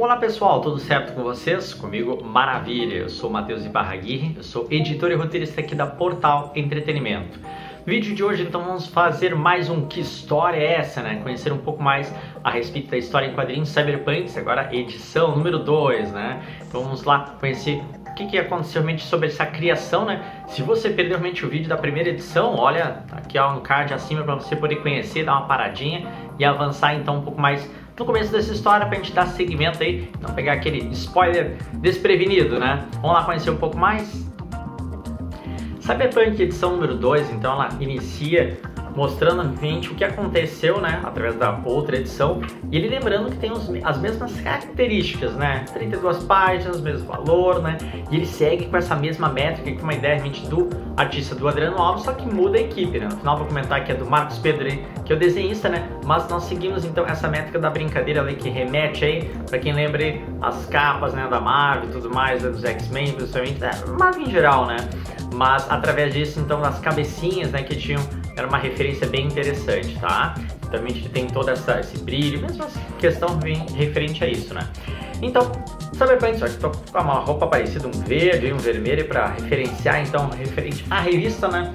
Olá pessoal, tudo certo com vocês? Comigo, maravilha! Eu sou Matheus Ibarraguirre, eu sou editor e roteirista aqui da Portal Entretenimento. No vídeo de hoje, então, vamos fazer mais um Que História é Essa, né? Conhecer um pouco mais a respeito da história em quadrinhos Cyberpunks, agora edição número 2, né? Então vamos lá conhecer o que aconteceu realmente sobre essa criação, né? Se você perdeu realmente o vídeo da primeira edição, olha, aqui ó, um card acima para você poder conhecer, dar uma paradinha e avançar então um pouco mais no começo dessa história pra gente dar seguimento aí, não pegar aquele spoiler desprevenido, né? Vamos lá conhecer um pouco mais? Cyberpunk edição número 2, então ela inicia mostrando a gente o que aconteceu, né, através da outra edição, e ele lembrando que tem as mesmas características, né, 32 páginas, mesmo valor, né, e ele segue com essa mesma métrica, com uma ideia realmente do artista do Adriano Alves, só que muda a equipe, né, no final vou comentar que é do Marcos Pedro, que é o desenhista, né, mas nós seguimos então essa métrica da brincadeira ali, que remete aí, pra quem lembra aí, as capas, né, da Marvel e tudo mais, né, dos X-Men, principalmente, Marvel em geral, né, mas através disso, então, as cabecinhas, né, que tinham, era uma referência bem interessante, tá? Então a gente tem todo esse brilho, mesmo essa questão referente a isso, né? Então, Cyberpunk, só que tô com uma roupa parecida, um verde e um vermelho para referenciar, então, referente à revista, né?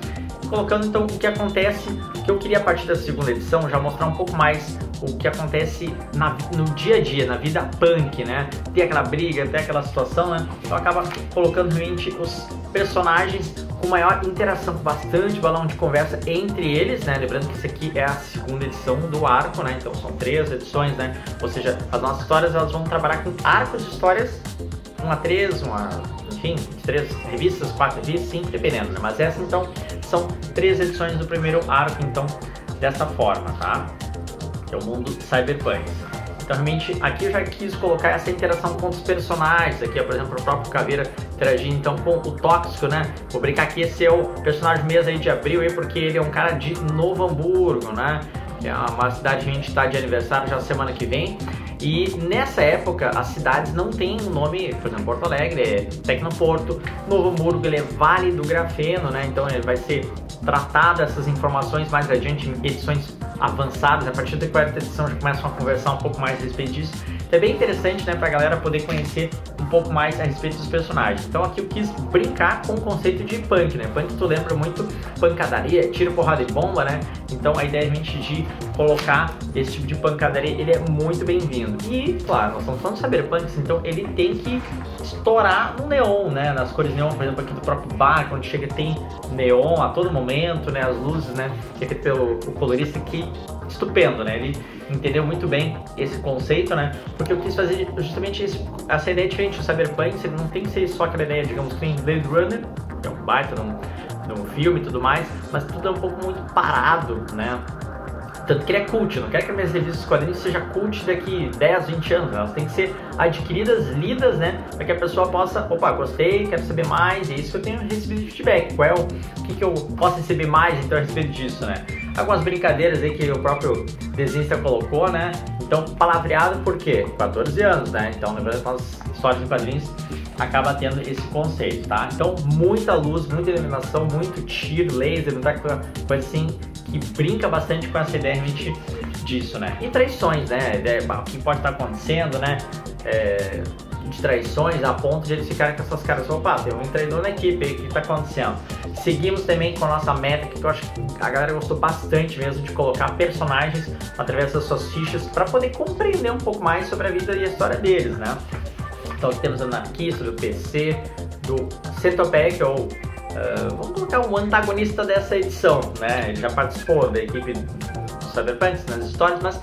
Colocando então o que acontece, que eu queria a partir da segunda edição já mostrar um pouco mais o que acontece no dia a dia, na vida punk, né? Tem aquela briga, tem aquela situação, né? Então acaba colocando realmente os personagens com maior interação, bastante balão de conversa entre eles, né? Lembrando que isso aqui é a segunda edição do arco, né? Então são 3 edições, né? Ou seja, as nossas histórias elas vão trabalhar com arcos de histórias, 1 a 3, enfim, 3 revistas, 4 revistas, 5, dependendo, né? Mas essa então são 3 edições do primeiro arco, então, dessa forma, tá? Que é o mundo Cyberpunk. Então, realmente, aqui eu já quis colocar essa interação com os personagens, aqui, ó, por exemplo, o próprio Caveira interagindo, então, com o Tóxico, né? Vou brincar que esse é o personagem mês aí de abril, aí, porque ele é um cara de Novo Hamburgo, né? Que é uma cidade que a gente está de aniversário já semana que vem. E nessa época, as cidades não têm um nome, por exemplo, Porto Alegre é Tecnoporto, Novo Hamburgo ele é Vale do Grafeno, né? Então ele vai ser tratado essas informações mais adiante em edições avançadas. A partir da 4ª edição já começam a conversar um pouco mais a respeito disso. Então é bem interessante, né, pra galera poder conhecer um pouco mais a respeito dos personagens. Então aqui eu quis brincar com o conceito de punk, né? Punk tu lembra muito pancadaria, tiro, porrada e bomba, né? Então a ideia realmente de colocar esse tipo de pancadaria, ele é muito bem-vindo. E, claro, nós estamos falando de Cyberpunks, então ele tem que estourar no neon, né? Nas cores neon, por exemplo, aqui do próprio bar, quando chega tem neon a todo momento, né? As luzes, né? Que é feito pelo colorista aqui, estupendo, né? Ele entendeu muito bem esse conceito, né? Porque eu quis fazer justamente essa ideia diferente do Cyberpunk, ele não tem que ser só aquela ideia, digamos, que nem Blade Runner, que é um baita num filme e tudo mais, mas tudo é um pouco muito parado, né? Tanto que ele é cult, não quero que as minhas revistas de quadrinhos seja cult daqui 10, 20 anos, né? Elas têm que ser adquiridas, lidas, né? Para que a pessoa possa, opa, gostei, quero saber mais, é isso que eu tenho recebido de feedback. Qual é o que eu posso receber mais então a respeito disso, né? Algumas brincadeiras aí que o próprio desenhista colocou, né? Então, palavreado por quê? 14 anos, né? Então, lembrando que as histórias em quadrinhos acaba tendo esse conceito, tá? Então, muita luz, muita iluminação, muito tiro, laser, muita coisa assim que brinca bastante com essa ideia realmente disso, né? E traições, né? O que pode estar acontecendo, né? De traições a ponto de eles ficarem com essas caras, opa, tem um traidor na equipe, o que está acontecendo? Seguimos também com a nossa métrica, que eu acho que a galera gostou bastante mesmo de colocar personagens através das suas fichas para poder compreender um pouco mais sobre a vida e a história deles, né? Então temos o anarquista, do PC, do Centopeia, que é o vamos colocar o antagonista dessa edição, né? Ele já participou da equipe do Cyberpunk nas histórias, mas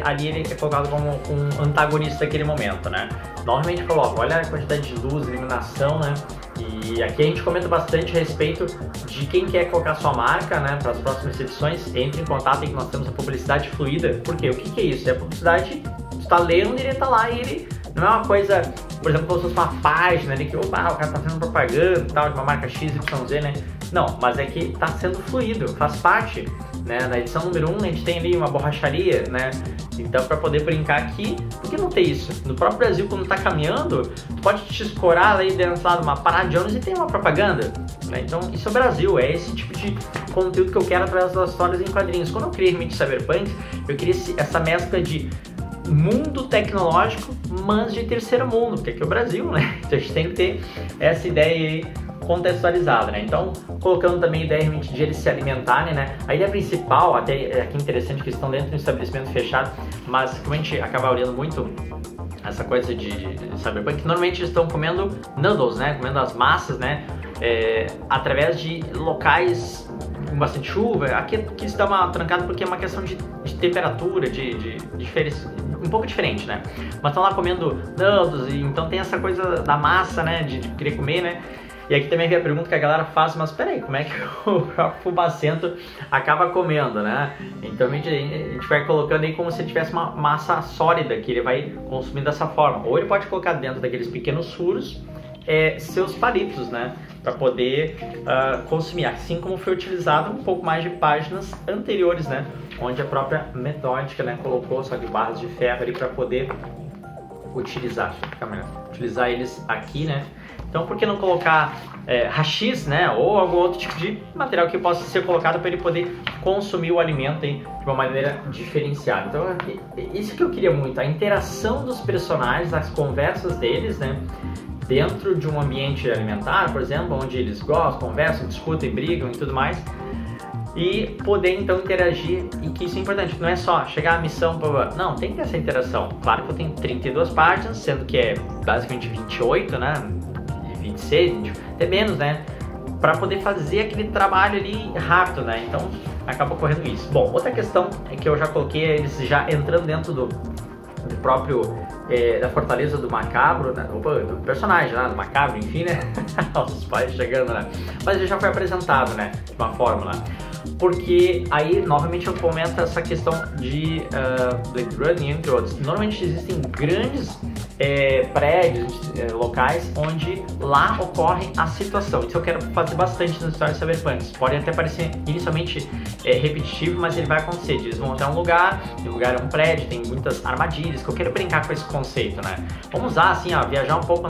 ali ele é colocado como um antagonista naquele momento, né? Normalmente coloca, olha a quantidade de luz, iluminação, né? E aqui a gente comenta bastante a respeito de quem quer colocar sua marca, né, para as próximas edições, entre em contato, que nós temos a publicidade fluida. Por quê? O que é isso? É a publicidade, você está lendo e ele está lá e ele não é uma coisa, por exemplo, como se fosse uma página ali que, opa, o cara tá fazendo propaganda e tal, de uma marca XYZ, né? Não, mas é que tá sendo fluido, faz parte, né? Na edição número 1 a gente tem ali uma borracharia, né? Então, para poder brincar aqui, por que não ter isso? No próprio Brasil, quando tá caminhando, tu pode te escorar ali dentro lá de uma parada de ônibus e tem uma propaganda, né? Então, isso é o Brasil, é esse tipo de conteúdo que eu quero através das histórias em quadrinhos. Quando eu criei realmente Cyberpunk, eu queria essa mescla de mundo tecnológico, mas de terceiro mundo, porque aqui é o Brasil, né? Então a gente tem que ter essa ideia aí contextualizada, né? Então, colocando também a ideia realmente de eles se alimentarem, né? A ideia principal, até aqui interessante, que estão dentro de um estabelecimento fechado, mas como a gente acaba olhando muito essa coisa de Cyberpunk, que normalmente eles estão comendo noodles, né? Comendo as massas, né? Através de locais com bastante chuva. Aqui está uma trancada porque é uma questão de temperatura, de diferença, um pouco diferente, né? Mas estão lá comendo noodles, e então tem essa coisa da massa, né? De querer comer, né? E aqui também vem a pergunta que a galera faz, mas peraí, como é que o fumacento acaba comendo, né? Então a gente vai colocando aí como se tivesse uma massa sólida que ele vai consumindo dessa forma. Ou ele pode colocar dentro daqueles pequenos furos seus palitos, né? Para poder consumir, assim como foi utilizado um pouco mais de páginas anteriores, né? Onde a própria metódica, né, colocou só de barras de ferro ali para poder utilizar eles aqui, né? Então, por que não colocar rachis, né, ou algum outro tipo de material que possa ser colocado para ele poder consumir o alimento aí de uma maneira diferenciada? Então, isso que eu queria muito, a interação dos personagens, as conversas deles, né, dentro de um ambiente alimentar, por exemplo, onde eles gostam, conversam, discutem, brigam e tudo mais, e poder então interagir, e que isso é importante, não é só chegar à missão, não, tem que ter essa interação. Claro que eu tenho 32 páginas, sendo que é basicamente 28, né, 26, 20, até menos, né, para poder fazer aquele trabalho ali rápido, né, então acaba ocorrendo isso. Bom, outra questão é que eu já coloquei eles já entrando dentro do próprio da fortaleza do Macabro, né? Do personagem lá, do Macabro, enfim, né? Os pais chegando, né? Mas ele já foi apresentado, né? De uma fórmula. Porque aí, novamente, eu comento essa questão de Blade Runner, entre outros. Normalmente existem grandes prédios, locais, onde lá ocorre a situação. Isso eu quero fazer bastante nas histórias cyberpunk. Pode até parecer inicialmente repetitivo, mas ele vai acontecer. Eles vão até um lugar, e o lugar é um prédio, tem muitas armadilhas, que eu quero brincar com esse conceito, né? Vamos usar, assim, ó, viajar um pouco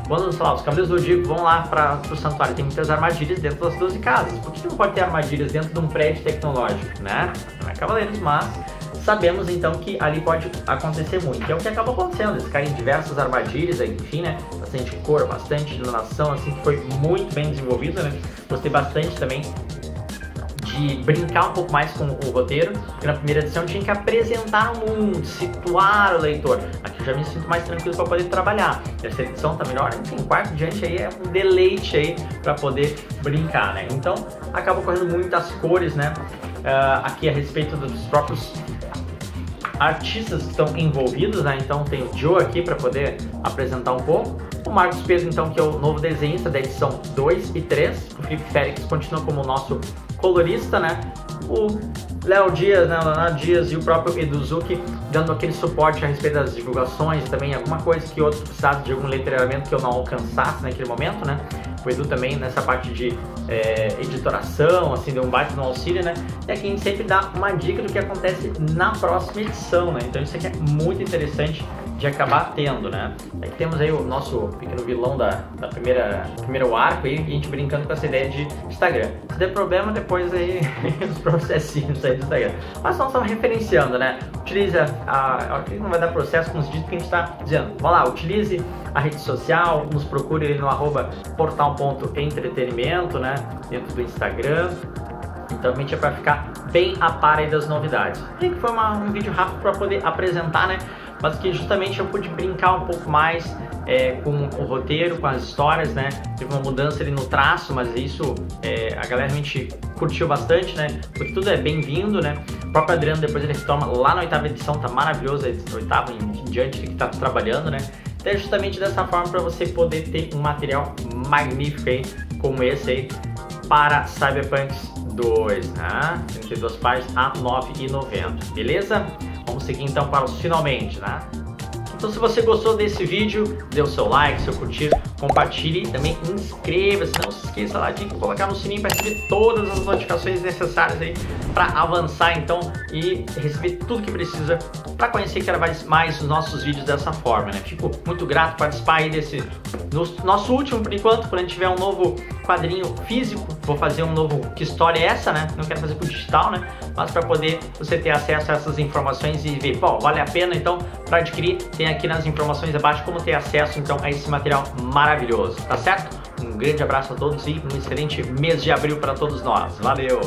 quando, sei lá, os Cavaleiros do Zodíaco vão lá para o santuário, tem muitas armadilhas dentro das 12 casas. Por que não pode ter armadilhas dentro de um prédio tecnológico, né? Não é Cavaleiros, mas sabemos então que ali pode acontecer muito. E é o que acaba acontecendo, eles caem em diversas armadilhas, enfim, né? Bastante cor, bastante iluminação, assim, que foi muito bem desenvolvido, né? Gostei bastante também de brincar um pouco mais com o roteiro, porque na primeira edição tinha que apresentar o mundo, situar o leitor. Aqui eu já me sinto mais tranquilo para poder trabalhar. Essa edição tá melhor, enfim, quarto diante aí é um deleite aí para poder brincar, né? Então acaba correndo muitas cores, né? Aqui a respeito dos próprios artistas que estão envolvidos, né? Então tem o Joe aqui para poder apresentar um pouco. O Marcos Pedro, então, que é o novo desenhista da edição 2 e 3. O Felipe Félix continua como o nosso colorista, né? O Léo Dias, né? Leonardo Dias e o próprio Edu Zucchi dando aquele suporte a respeito das divulgações, também alguma coisa que outros precisassem de algum letreiramento que eu não alcançasse naquele momento, né? O Edu também nessa parte de editoração, assim, deu um baita no auxílio, né? E aqui a gente sempre dá uma dica do que acontece na próxima edição, né? Então isso aqui é muito interessante de acabar tendo, né? Aqui temos aí o nosso pequeno vilão da primeiro arco aí, e a gente brincando com essa ideia de Instagram. Se der problema, depois aí os processinhos aí do Instagram. Mas nós estamos referenciando, né? Utilize não vai dar processo com os dígitos que a gente está dizendo. Vamos lá, utilize a rede social, nos procure ali no @portal.entretenimento, né? Dentro do Instagram. Então, realmente é para ficar bem a par aí das novidades. E foi um vídeo rápido para poder apresentar, né? Mas que justamente eu pude brincar um pouco mais com o roteiro, com as histórias, né? Teve uma mudança ali no traço, mas isso a galera realmente curtiu bastante, né? Porque tudo é bem-vindo, né? O próprio Adriano depois ele retoma lá na 8ª edição, tá maravilhoso, a 8ª em diante que tá trabalhando, né? Então é justamente dessa forma para você poder ter um material magnífico aí, como esse aí, para Cyberpunk 2, né? 32 páginas a R$ 9,90, beleza? Vamos seguir então para os finalmente, né? Então se você gostou desse vídeo, dê o seu like, seu curtir, compartilhe, também inscreva-se, não se esqueça lá de colocar no sininho para receber todas as notificações necessárias aí para avançar então e receber tudo que precisa para conhecer cada vez mais os nossos vídeos dessa forma, né? Fico muito grato por participar aí desse nosso último por enquanto. Quando a gente tiver um novo quadrinho físico, vou fazer um novo Que História é essa, né? Não quero fazer com digital, né? Mas para poder você ter acesso a essas informações e ver, pô, vale a pena então para adquirir, tem aqui nas informações abaixo como ter acesso então a esse material maravilhoso, tá certo? Um grande abraço a todos e um excelente mês de abril para todos nós. Valeu!